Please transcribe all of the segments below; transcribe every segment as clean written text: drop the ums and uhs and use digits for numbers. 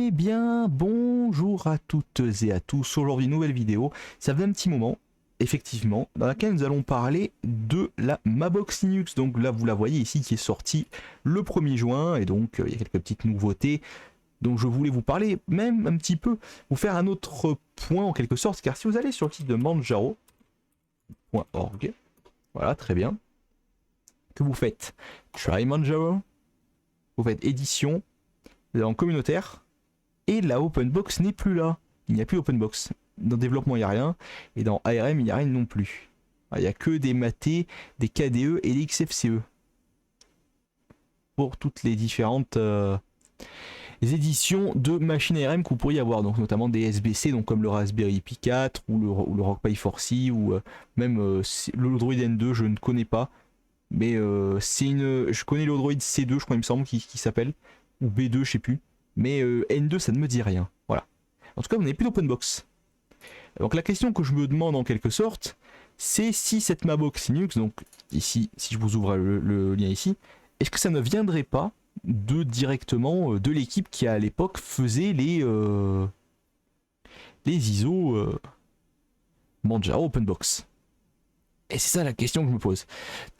Eh bien, bonjour à toutes et à tous. Aujourd'hui, nouvelle vidéo. Ça fait un petit moment, effectivement, dans laquelle nous allons parler de la Mabox Linux. Donc là, vous la voyez ici, qui est sortie le 1er juin. Et donc, il y a quelques petites nouveautés dont je voulais vous parler, même un petit peu, vous faire un autre point en quelque sorte. Car si vous allez sur le site de manjaro.org, voilà, très bien, que vous faites Try Manjaro, vous faites édition, vous allez en communautaire, et la Openbox n'est plus là. Il n'y a plus Openbox. Dans développement, il n'y a rien. Et dans ARM, il n'y a rien non plus. Il n'y a que des MATE, des KDE et des XFCE. Pour toutes les différentes éditions de machines ARM que vous pourriez avoir. Donc notamment des SBC, donc comme le Raspberry Pi 4 ou le Rock Pi 4C ou même le Odroid N2, je ne connais pas. Mais je connais l'Odroid C2, je crois, il me semble, qui s'appelle. Ou B2, je sais plus. Mais N2, ça ne me dit rien. Voilà. En tout cas, vous n'avez plus d'Openbox. Donc la question que je me demande en quelque sorte, c'est si cette Mabox Linux, donc ici, si je vous ouvre le lien ici, est-ce que ça ne viendrait pas directement de l'équipe qui à l'époque faisait les ISO Manjaro Openbox. Et c'est ça la question que je me pose.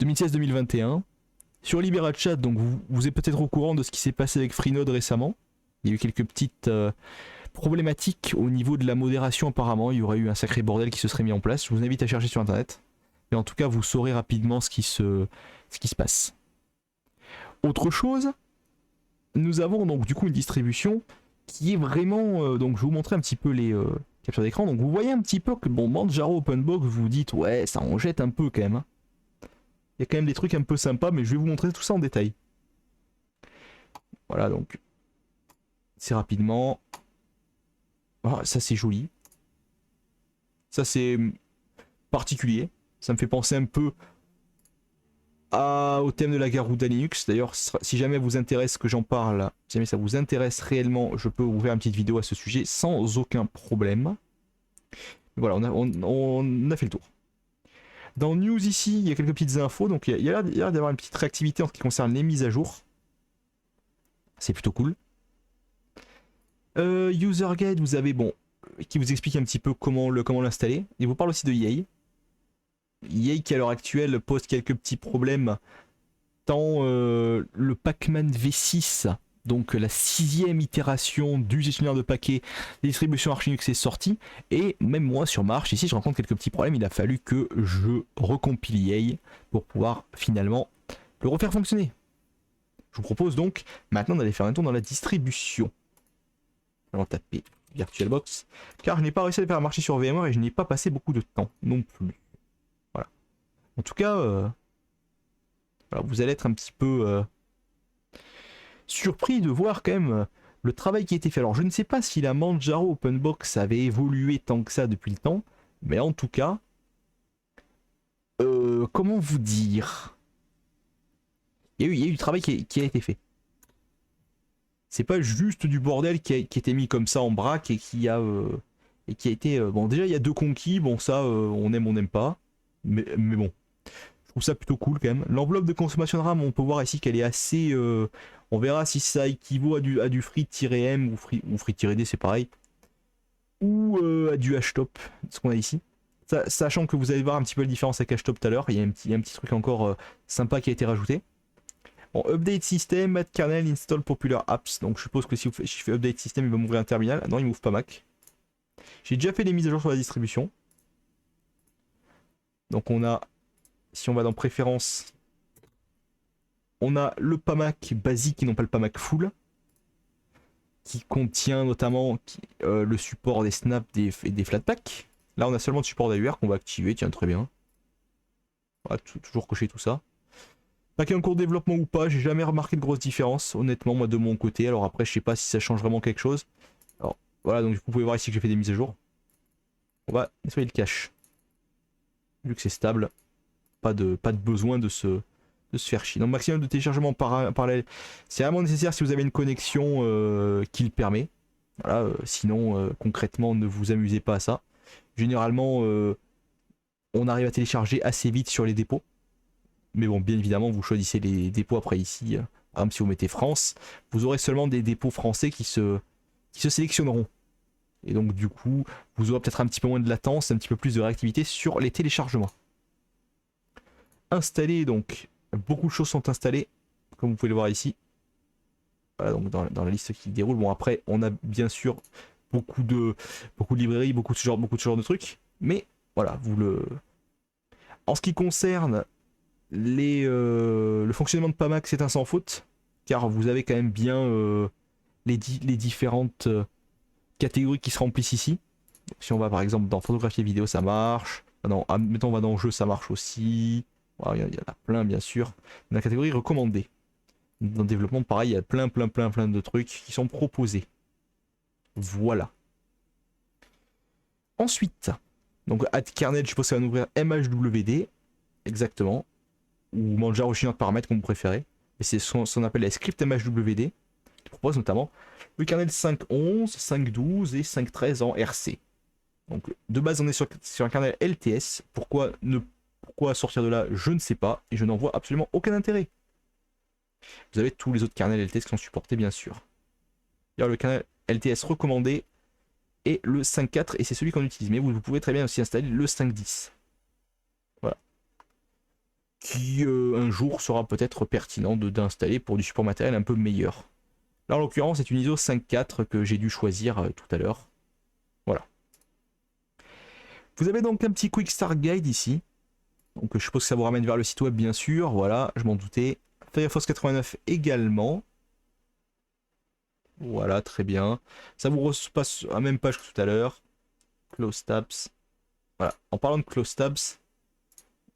2016-2021, sur LiberaChat, donc vous êtes peut-être au courant de ce qui s'est passé avec Freenode récemment. Il y a eu quelques petites problématiques au niveau de la modération apparemment. Il y aurait eu un sacré bordel qui se serait mis en place. Je vous invite à chercher sur internet. Mais en tout cas, vous saurez rapidement ce qui se passe. Autre chose, nous avons donc du coup une distribution qui est vraiment... donc je vais vous montrer un petit peu les captures d'écran. Donc vous voyez un petit peu que bon, Manjaro Openbox, vous vous dites ouais, ça en jette un peu quand même. Hein. Il y a quand même des trucs un peu sympas, mais je vais vous montrer tout ça en détail. Voilà donc. C'est rapidement. Oh, ça c'est joli. Ça c'est particulier. Ça me fait penser un peu au thème de la Garuda Linux. D'ailleurs, si jamais vous intéresse que j'en parle, si jamais ça vous intéresse réellement, je peux vous faire une petite vidéo à ce sujet sans aucun problème. Voilà, on a fait le tour. Dans News ici, il y a quelques petites infos. Donc il y a l'air d'avoir une petite réactivité en ce qui concerne les mises à jour. C'est plutôt cool. User Guide, vous avez qui vous explique un petit peu comment l'installer. Il vous parle aussi de EA. EA qui à l'heure actuelle pose quelques petits problèmes. Tant le Pacman V6, donc la 6e itération du gestionnaire de paquets des distributions Arch Linux est sortie. Et même moi sur ma Arch ici je rencontre quelques petits problèmes. Il a fallu que je recompile EA pour pouvoir finalement le refaire fonctionner. Je vous propose donc maintenant d'aller faire un tour dans la distribution. Allons taper VirtualBox, car je n'ai pas réussi à le faire marcher sur VMware et je n'ai pas passé beaucoup de temps non plus. Voilà. En tout cas, voilà, vous allez être un petit peu surpris de voir quand même le travail qui a été fait. Alors je ne sais pas si la Manjaro Openbox avait évolué tant que ça depuis le temps, mais en tout cas, comment vous dire, il y a eu du travail qui a été fait. C'est pas juste du bordel qui a été mis comme ça en braque et qui a été... bon, déjà, il y a 2 conquis. Bon, ça, on aime pas. Mais bon, je trouve ça plutôt cool quand même. L'enveloppe de consommation de RAM, on peut voir ici qu'elle est assez... on verra si ça équivaut à du free-m ou free-d, c'est pareil. Ou à du htop, ce qu'on a ici. Sachant que vous allez voir un petit peu la différence avec htop tout à l'heure. Il y a un petit truc encore sympa qui a été rajouté. Bon, update system, add kernel, install popular apps. Donc je suppose que si je fais update system, il va m'ouvrir un terminal. Non, il m'ouvre pas Mac. J'ai déjà fait des mises à jour sur la distribution. Donc on a, si on va dans préférences, on a le PAMAC basique et non pas le PAMAC full, qui contient notamment le support des snaps et des flatpaks. Là on a seulement le support d'AUR qu'on va activer, tiens très bien. Voilà, toujours cocher tout ça. Paquet en cours de développement ou pas, j'ai jamais remarqué de grosses différences, honnêtement, moi de mon côté. Alors après, je sais pas si ça change vraiment quelque chose. Alors voilà, donc vous pouvez voir ici que j'ai fait des mises à jour. On va nettoyer le cache. Vu que c'est stable, pas de besoin de se faire chier. Donc maximum de téléchargement parallèle, c'est vraiment nécessaire si vous avez une connexion qui le permet. Voilà, sinon concrètement, ne vous amusez pas à ça. Généralement, on arrive à télécharger assez vite sur les dépôts. Mais bon, bien évidemment, vous choisissez les dépôts après ici. Par exemple, si vous mettez France, vous aurez seulement des dépôts français qui se qui se sélectionneront. Et donc du coup, vous aurez peut-être un petit peu moins de latence, un petit peu plus de réactivité sur les téléchargements. Installé, donc beaucoup de choses sont installées, comme vous pouvez le voir ici. Voilà, donc dans la liste qui déroule. Bon, après, on a bien sûr beaucoup de librairies, beaucoup de ce genre de trucs. Mais voilà, en ce qui concerne le fonctionnement de Pamac, c'est un sans faute, car vous avez quand même bien les différentes catégories qui se remplissent ici. Si on va par exemple dans photographie et vidéo, ça marche. Mettons on va dans jeu, ça marche aussi. Il y en a plein bien sûr. Dans la catégorie recommandée. Dans le développement, pareil, il y a plein de trucs qui sont proposés. Voilà. Ensuite, donc @kernel, je suppose que ça va nous ouvrir MHWD, exactement, ou Manjaro chinois de paramètres comme vous préférez. Et c'est ce qu'on appelle les scripts MHWD, qui propose notamment le kernel 5.11, 5.12 et 5.13 en RC. Donc de base on est sur un kernel LTS. Pourquoi sortir de là, je ne sais pas, et je n'en vois absolument aucun intérêt. Vous avez tous les autres kernels LTS qui sont supportés bien sûr. D'ailleurs le kernel LTS recommandé est le 5.4 et c'est celui qu'on utilise. Mais vous pouvez très bien aussi installer le 5.10. Voilà. Qui un jour sera peut-être pertinent d'installer pour du support matériel un peu meilleur. Là en l'occurrence c'est une ISO 5.4 que j'ai dû choisir tout à l'heure. Voilà. Vous avez donc un petit Quick Start Guide ici. Donc je suppose que ça vous ramène vers le site web bien sûr. Voilà, je m'en doutais. Firefox 89 également. Voilà, très bien. Ça vous repasse à la même page que tout à l'heure. Close tabs. Voilà, en parlant de close tabs,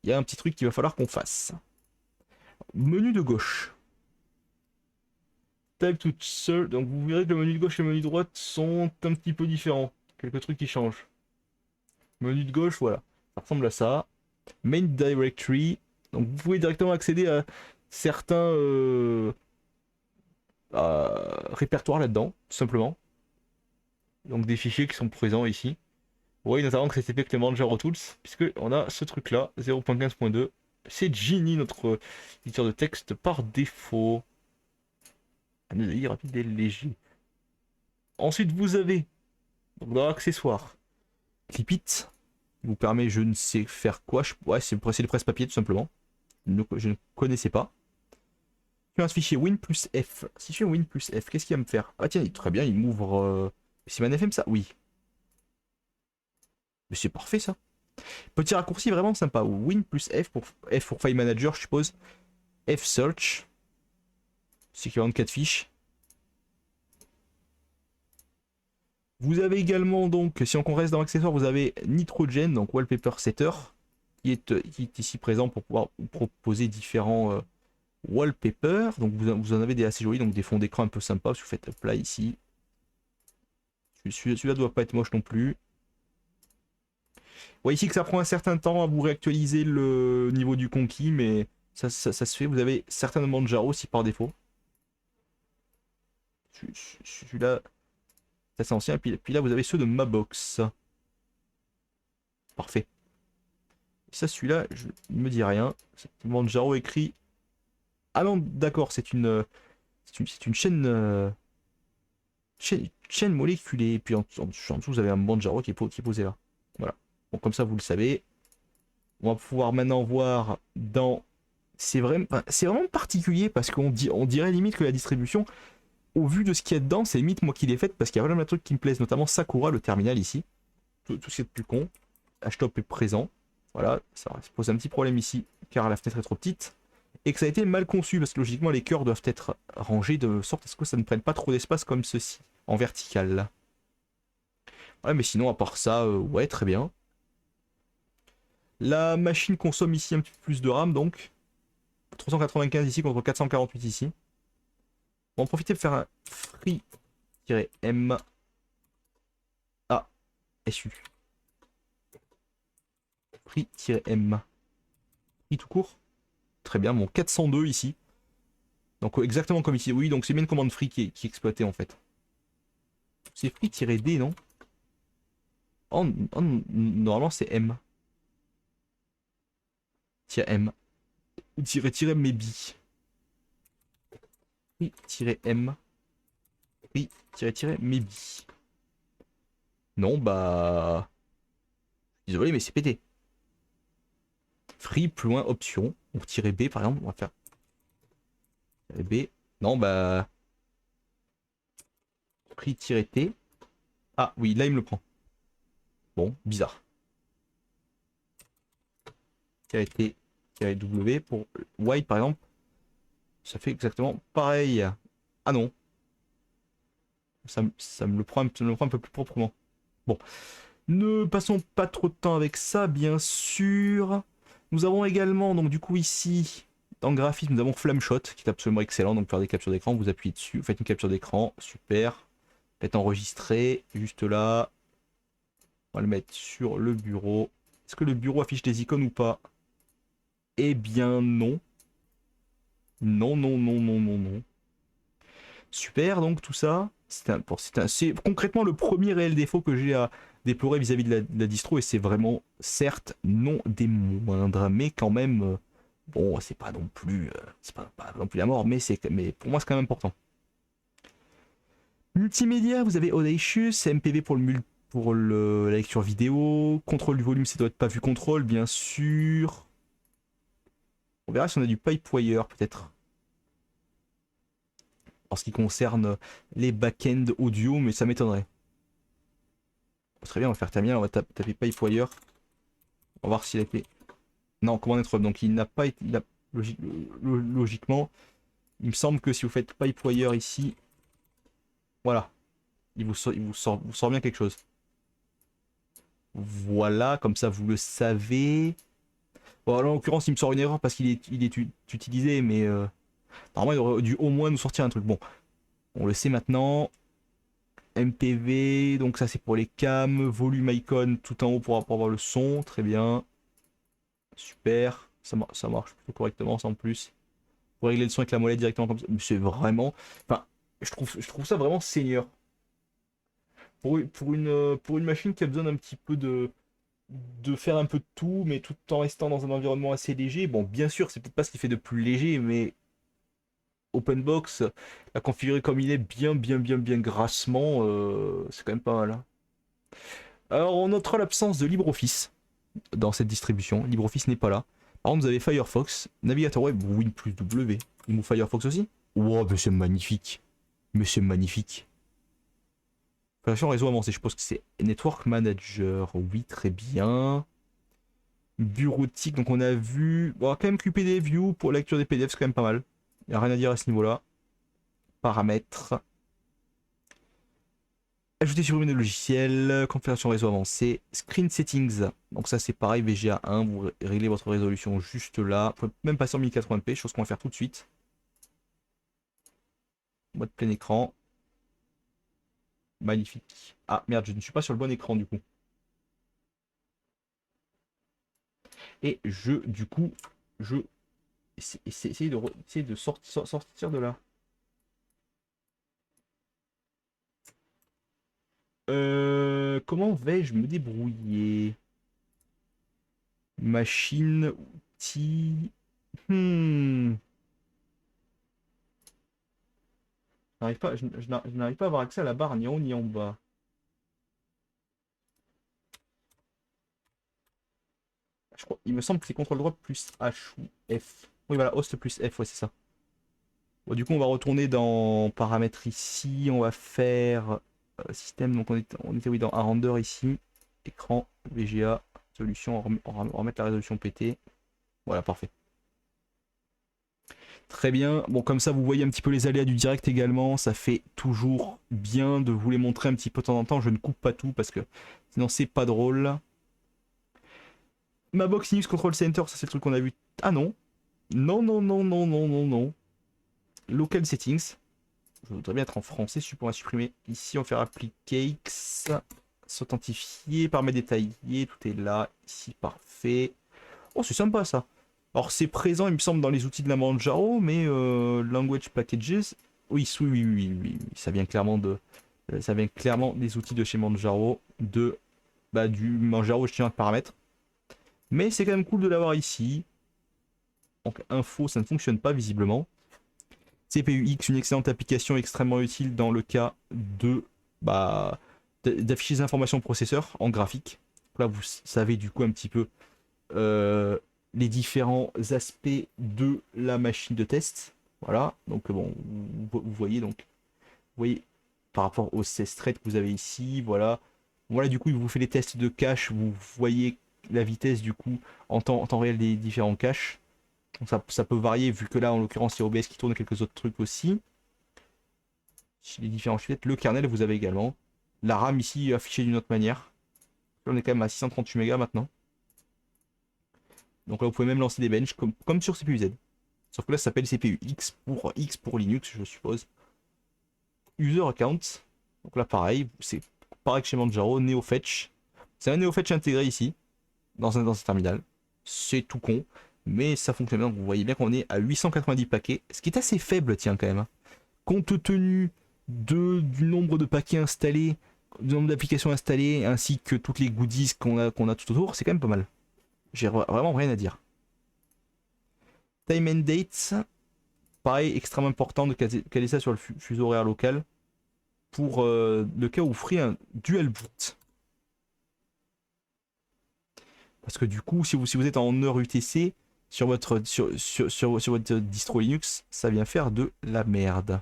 il y a un petit truc qu'il va falloir qu'on fasse. Menu de gauche. Type to search. Donc vous verrez que le menu de gauche et le menu de droite sont un petit peu différents. Quelques trucs qui changent. Menu de gauche, voilà. Ça ressemble à ça. Main directory. Donc vous pouvez directement accéder à certains répertoires là-dedans, tout simplement. Donc des fichiers qui sont présents ici. Vous voyez notamment que c'est fait avec les Manjaro Tools, puisque on a ce truc-là, 0.15.2. C'est Genie, notre éditeur de texte par défaut. Analyse rapide et léger. Ensuite, vous avez donc dans l'accessoire Clipit, qui vous permet, je ne sais faire quoi. Ouais, c'est le presse-papier tout simplement. Je ne connaissais pas. Un fichier Win plus F. Si je fais Win plus F, qu'est-ce qu'il va me faire? Ah tiens, très bien, il m'ouvre. Simon FM ça? Oui. Mais c'est parfait ça. Petit raccourci vraiment sympa. Win plus F pour File Manager, je suppose. F Search. C'est équivalent de 4 fiches. Vous avez également donc, si on reste dans l'accessoire, vous avez Nitrogen, donc Wallpaper Setter, qui est ici présent pour pouvoir vous proposer différents wallpapers. Donc vous en avez des assez jolis, donc des fonds d'écran un peu sympas. Si vous faites Apply ici. Celui-là doit pas être moche non plus. Vous voyez ici que ça prend un certain temps à vous réactualiser le niveau du conquis, mais ça se fait. Vous avez certains Manjaro aussi par défaut. Celui-là, c'est assez ancien. Et puis là, vous avez ceux de Mabox. Parfait. Et ça, celui-là, il me dit rien. C'est Manjaro écrit. Ah non, d'accord, c'est une chaîne, chaîne moléculée. Et puis en dessous, vous avez un Manjaro qui est posé là. Voilà. Bon, comme ça, vous le savez. On va pouvoir maintenant voir dans... c'est vraiment particulier parce on dirait limite que la distribution, au vu de ce qu'il y a dedans, c'est limite moi qui l'ai faite parce qu'il y a vraiment un truc qui me plaise, notamment Sakura, le terminal ici. Tout ce qui est de plus con. Htop est présent. Voilà, ça pose un petit problème ici car la fenêtre est trop petite. Et que ça a été mal conçu parce que logiquement les cœurs doivent être rangés de sorte à ce que ça ne prenne pas trop d'espace comme ceci, en vertical. Voilà, mais sinon à part ça, ouais, très bien. La machine consomme ici un petit peu plus de RAM donc. 395 ici contre 448 ici. On va en profiter pour faire un free-m a su. Free-m. Free tout court. Très bien, bon 402 ici. Donc exactement comme ici. Oui, donc c'est bien une commande free qui est exploitée en fait. C'est free-d, non? Oh, normalement c'est m. M. Ou maybe. Free-m. Maybe. Non, bah... Désolé, mais c'est pété. Free, plus loin, option. Donc tirer B, par exemple, on va faire... B. Non, bah... Free-T. Ah, oui, là, il me le prend. Bon, bizarre. T, W. Pour white, par exemple, ça fait exactement pareil. Ah non. Ça me le prend un peu plus proprement. Bon. Ne passons pas trop de temps avec ça, bien sûr. Nous avons également, donc du coup ici, dans le graphisme, nous avons Flameshot, qui est absolument excellent. Donc pour faire des captures d'écran, vous appuyez dessus, vous faites une capture d'écran, super. Faites enregistrer, juste là. On va le mettre sur le bureau. Est-ce que le bureau affiche des icônes ou pas? Eh bien non. Non, non, non, non, non, non. Super, donc tout ça, c'est concrètement le premier réel défaut que j'ai à déplorer vis-à-vis de la distro, et c'est vraiment, certes, non des moindres, mais quand même, bon, c'est pas non plus, pas non plus la mort, mais pour moi c'est quand même important. Multimédia, vous avez Audacious, MPV pour la lecture vidéo, contrôle du volume, ça doit être pas vu contrôle, bien sûr. On verra si on a du Pipewire, peut-être. En ce qui concerne les back-end audio, mais ça m'étonnerait. Très bien, on va faire terminal, on va taper Pipewire. On va voir s'il a été... Non, command interrupt, donc il n'a pas été... Logiquement, il me semble que si vous faites Pipewire ici, voilà, il vous sort bien quelque chose. Voilà, comme ça vous le savez. Bon, là, en l'occurrence, il me sort une erreur parce qu'il est utilisé, mais normalement, il aurait dû au moins nous sortir un truc. Bon, on le sait maintenant. MPV, donc ça c'est pour les cams, volume icon tout en haut pour avoir le son, très bien. Super, ça marche plutôt correctement, ça en plus. Pour régler le son avec la molette directement comme ça, c'est vraiment... Enfin, je trouve ça vraiment seigneur. Pour une machine qui a besoin d'un petit peu de faire un peu de tout, mais tout en restant dans un environnement assez léger. Bon, bien sûr, c'est peut-être pas ce qui fait de plus léger, mais OpenBox, la configurer comme il est, bien grassement, c'est quand même pas mal. Hein. Alors, on notera l'absence de LibreOffice dans cette distribution. LibreOffice n'est pas là. Par contre, vous avez Firefox, navigateur web, Win plus W. Il vous Firefox aussi? Wow, mais c'est magnifique. Mais c'est magnifique. Version réseau avancé, je suppose que c'est Network Manager. Oui, très bien. Bureautique, donc on a vu. Bon, quand même QPD View pour la lecture des PDF, c'est quand même pas mal. Il n'y a rien à dire à ce niveau-là. Paramètres. Ajouter supprimer de logiciel, configuration réseau avancée, screen settings. Donc ça c'est pareil, VGA 1, vous réglez votre résolution juste là. Vous pouvez même passer en 1080p, chose qu'on va faire tout de suite. Mode plein écran. Magnifique. Ah merde, je ne suis pas sur le bon écran du coup. Et du coup, je essayer de sortir de là. Comment vais-je me débrouiller? Machine, outil. Hmm. Je n'arrive pas à avoir accès à la barre ni en haut ni en bas. Il me semble que c'est CTRL droit plus H ou F. Oui voilà, host plus F, ouais c'est ça. Bon, du coup on va retourner dans paramètres ici, on va faire système, donc on était oui, dans un render ici, écran, VGA, solution, on va remettre la résolution PT. Voilà, parfait. Très bien, bon comme ça vous voyez un petit peu les aléas du direct également, ça fait toujours bien de vous les montrer un petit peu de temps en temps, je ne coupe pas tout parce que sinon c'est pas drôle. Ma box Linux Control Center, ça c'est le truc qu'on a vu. Ah non. Non. Local settings. Je voudrais bien être en français, on va supprimer. Ici on va faire appliquer, s'authentifier, paramètres détaillés, tout est là. Ici parfait. Oh c'est sympa ça. Alors c'est présent il me semble dans les outils de la Manjaro, mais language packages. Oui, oui. Ça vient clairement des outils de chez Manjaro, du Manjaro gestionnaire de paramètres. Mais c'est quand même cool de l'avoir ici. Donc info, ça ne fonctionne pas visiblement. CPU X, une excellente application extrêmement utile dans le cas de bah, d'afficher des informations au processeur en graphique. Là, vous savez du coup un petit peu euh, les différents aspects de la machine de test. Voilà, donc bon, vous voyez donc, vous voyez par rapport au 16 threads que vous avez ici, voilà. Voilà, du coup, il vous fait les tests de cache, vous voyez la vitesse du coup en temps réel des différents caches. Donc ça peut varier vu que là, en l'occurrence, il y a OBS qui tourne et quelques autres trucs aussi. Chez les différents fenêtres, le kernel, vous avez également. La RAM ici affichée d'une autre manière. Là, on est quand même à 638 Mega maintenant. Donc là, vous pouvez même lancer des benches comme sur CPU Z. Sauf que là, ça s'appelle CPU X pour Linux, je suppose. User account. Donc là, pareil, c'est pareil que chez Manjaro, NeoFetch. C'est un NeoFetch intégré ici, dans un terminal. C'est tout con, mais ça fonctionne bien. Donc vous voyez bien qu'on est à 890 paquets, ce qui est assez faible, tiens, quand même. Hein. Compte tenu du nombre de paquets installés, du nombre d'applications installées, ainsi que toutes les goodies qu'on a tout autour, c'est quand même pas mal. J'ai vraiment rien à dire. Time and date, pareil, extrêmement important de caler ça sur le fuseau horaire local pour le cas où vous ferez un dual boot. Parce que du coup, si vous êtes en heure UTC sur votre distro Linux, ça vient faire de la merde.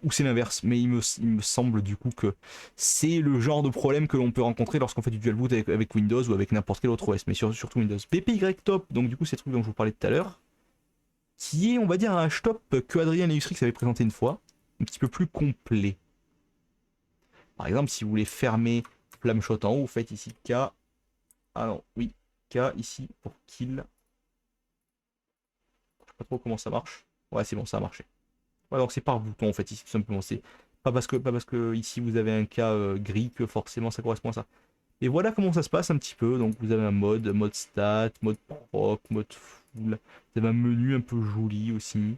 Ou c'est l'inverse, mais il me semble du coup que c'est le genre de problème que l'on peut rencontrer lorsqu'on fait du dual boot avec Windows ou avec n'importe quel autre OS, mais surtout Windows. BPY Top, donc du coup c'est le truc dont je vous parlais tout à l'heure, qui est on va dire un hashtop que Adrien Lenustrix avait présenté une fois, un petit peu plus complet. Par exemple, si vous voulez fermer Flameshot en haut, vous faites ici K, ah non, oui, K ici pour kill. Je sais pas trop comment ça marche. Ouais, c'est bon, ça a marché. Ouais, donc c'est par bouton en fait ici tout simplement. C'est pas parce que ici vous avez un cas gris que forcément ça correspond à ça. Et voilà comment ça se passe un petit peu. Donc vous avez un mode stat, mode proc, mode full. Vous avez un menu un peu joli aussi.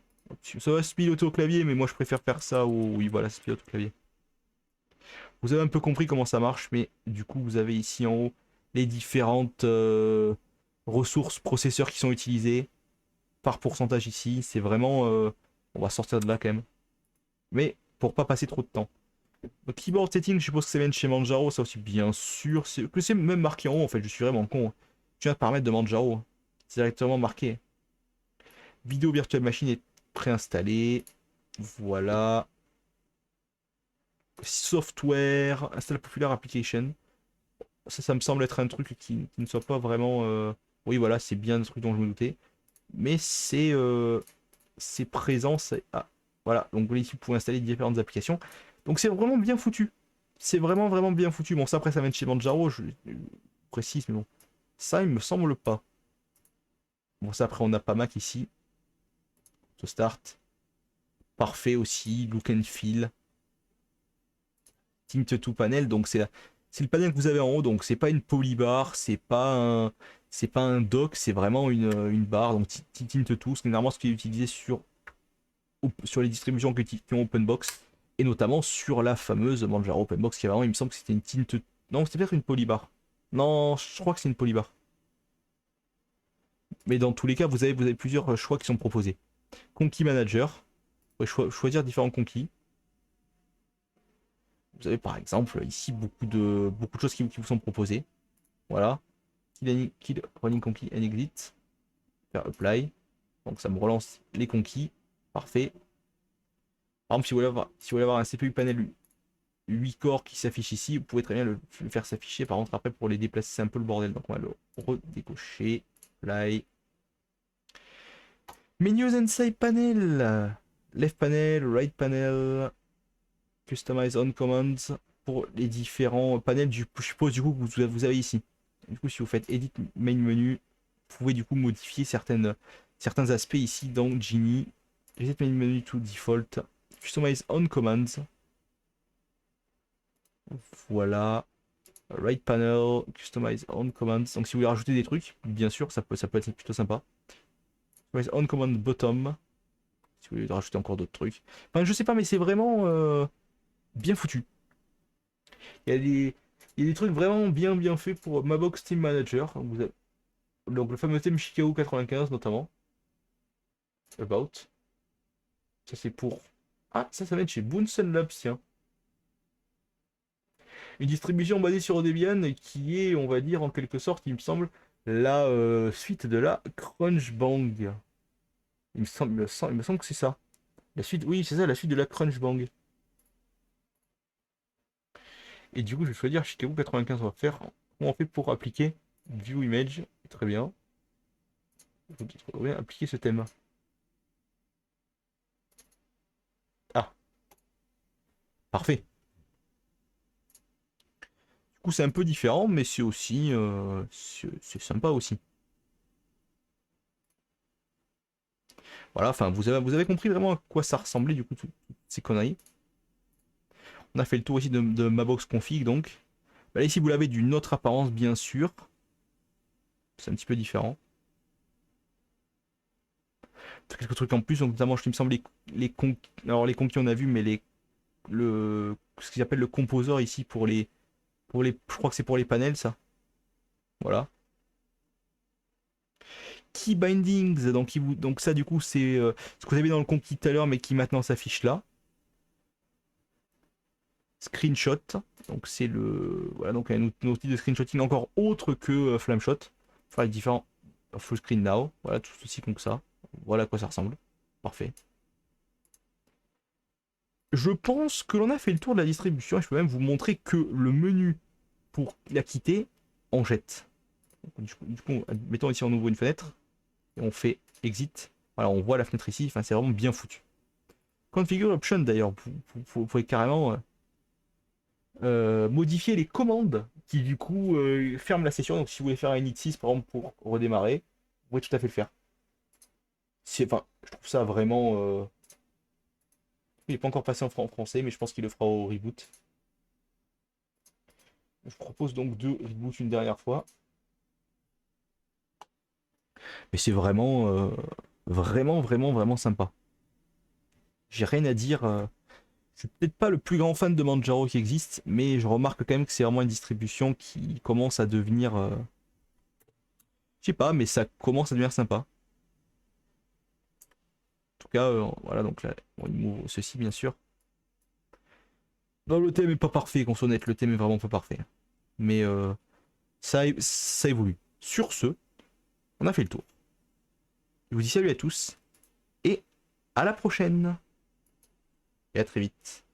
Ça va se piloter au clavier, mais moi je préfère faire ça au... Oui voilà, ça se pilote au clavier. Vous avez un peu compris comment ça marche, mais du coup vous avez ici en haut les différentes ressources processeurs qui sont utilisées par pourcentage ici. C'est vraiment... On va sortir de là quand même. Mais pour pas passer trop de temps. Donc, keyboard setting, je suppose que c'est bien chez Manjaro, ça aussi bien sûr. Que c'est même marqué en haut en fait, je suis vraiment con. Tu viens de paramètres de Manjaro. C'est directement marqué. Vidéo Virtual Machine est préinstallée. Voilà. Software, install popular application. Ça me semble être un truc qui ne soit pas vraiment. Oui, voilà, c'est bien un truc dont je me doutais. Mais c'est présent. Ah, voilà, donc ici vous pouvez installer différentes applications. Donc c'est vraiment bien foutu. C'est vraiment vraiment bien foutu. Bon, ça après ça vient de chez Manjaro, je précise, mais bon. Ça, il me semble pas. Bon, ça après on a pas Mac ici. To start. Parfait aussi. Look and feel. Tint to panel, donc c'est le panel que vous avez en haut, donc c'est pas une polybar, c'est pas un dock, c'est vraiment une barre, donc Tint to, c'est normalement ce qui est utilisé sur les distributions qui ont OpenBox, et notamment sur la fameuse Manjaro OpenBox, qui est vraiment, il me semble que c'était une Tint... Non, c'était peut-être une polybar. Non, je crois que c'est une polybar. Mais dans tous les cas, vous avez plusieurs choix qui sont proposés. Conquis Manager, vous pouvez choisir différents conquis. Vous avez par exemple ici beaucoup de choses qui vous sont proposées. Voilà. Kill running conquis and exit. Faire apply. Donc ça me relance les conquis. Parfait. Par exemple, si vous voulez avoir un CPU panel 8 corps qui s'affiche ici, vous pouvez très bien le faire s'afficher. Par contre, après, pour les déplacer, c'est un peu le bordel. Donc on va le redécocher. Apply. Menus and side panel. Left panel, right panel. Customize on commands pour les différents panels, je suppose du coup que vous avez ici. Du coup, si vous faites Edit Main Menu, vous pouvez du coup modifier certains aspects ici dans Genie. Edit Main Menu to Default. Customize on commands. Voilà. Right panel, Customize on commands. Donc si vous voulez rajouter des trucs, bien sûr, ça peut être plutôt sympa. Customize on command bottom. Si vous voulez rajouter encore d'autres trucs. Enfin, je sais pas, mais c'est vraiment bien foutu. Il y a des trucs vraiment bien faits pour Mabox Team Manager. Donc le fameux thème Chicago 95 notamment. About. Ça c'est pour... Ah, ça va être chez Bunsen Labs, tiens. Une distribution basée sur Debian qui est, on va dire, en quelque sorte, il me semble, la suite de la Crunchbang. Il me semble que c'est ça. La suite, oui, c'est ça, la suite de la Crunchbang. Et du coup, je vais choisir Chicago 95. On va faire. Comment on fait pour appliquer View Image? Très bien. On va appliquer ce thème. Ah, parfait. Du coup, c'est un peu différent, mais c'est aussi. C'est sympa aussi. Voilà, enfin, vous avez compris vraiment à quoi ça ressemblait, du coup, toutes ces conneries. On a fait le tour ici de ma box config, donc. Bah, là, ici, vous l'avez d'une autre apparence, bien sûr. C'est un petit peu différent. Quelques trucs en plus, donc, notamment, il me semble, alors, les conquis, on a vu, mais ce qu'ils appellent le composeur ici je crois que c'est pour les panels, ça. Voilà. Key bindings, donc ça, du coup, c'est ce que vous avez dans le conquis tout à l'heure, mais qui maintenant s'affiche là. Screenshot, donc c'est voilà, donc un outil de screenshotting encore autre que Flameshot. Enfin, avec différents full screen now. Voilà, tout aussi con que ça. Voilà à quoi ça ressemble. Parfait. Je pense que l'on a fait le tour de la distribution et je peux même vous montrer que le menu pour la quitter en jette. Du coup, mettons ici on ouvre une fenêtre et on fait exit. Voilà, on voit la fenêtre ici, enfin, c'est vraiment bien foutu. Configure option d'ailleurs, vous pouvez carrément modifier les commandes qui du coup ferment la session. Donc si vous voulez faire un init 6 par exemple pour redémarrer, vous pouvez tout à fait le faire. Enfin, je trouve ça vraiment... Il n'est pas encore passé en français, mais je pense qu'il le fera au reboot. Je propose donc de reboot une dernière fois. Mais c'est vraiment, vraiment, vraiment, vraiment sympa. J'ai rien à dire. Je suis peut-être pas le plus grand fan de Manjaro qui existe, mais je remarque quand même que c'est vraiment une distribution qui commence à devenir... je sais pas, mais ça commence à devenir sympa. En tout cas, voilà, donc là, on ouvre ceci, bien sûr. Non, le thème est pas parfait, qu'on soit honnête, le thème est vraiment pas parfait. Mais ça évolue. Sur ce, on a fait le tour. Je vous dis salut à tous, et à la prochaine. Et à très vite.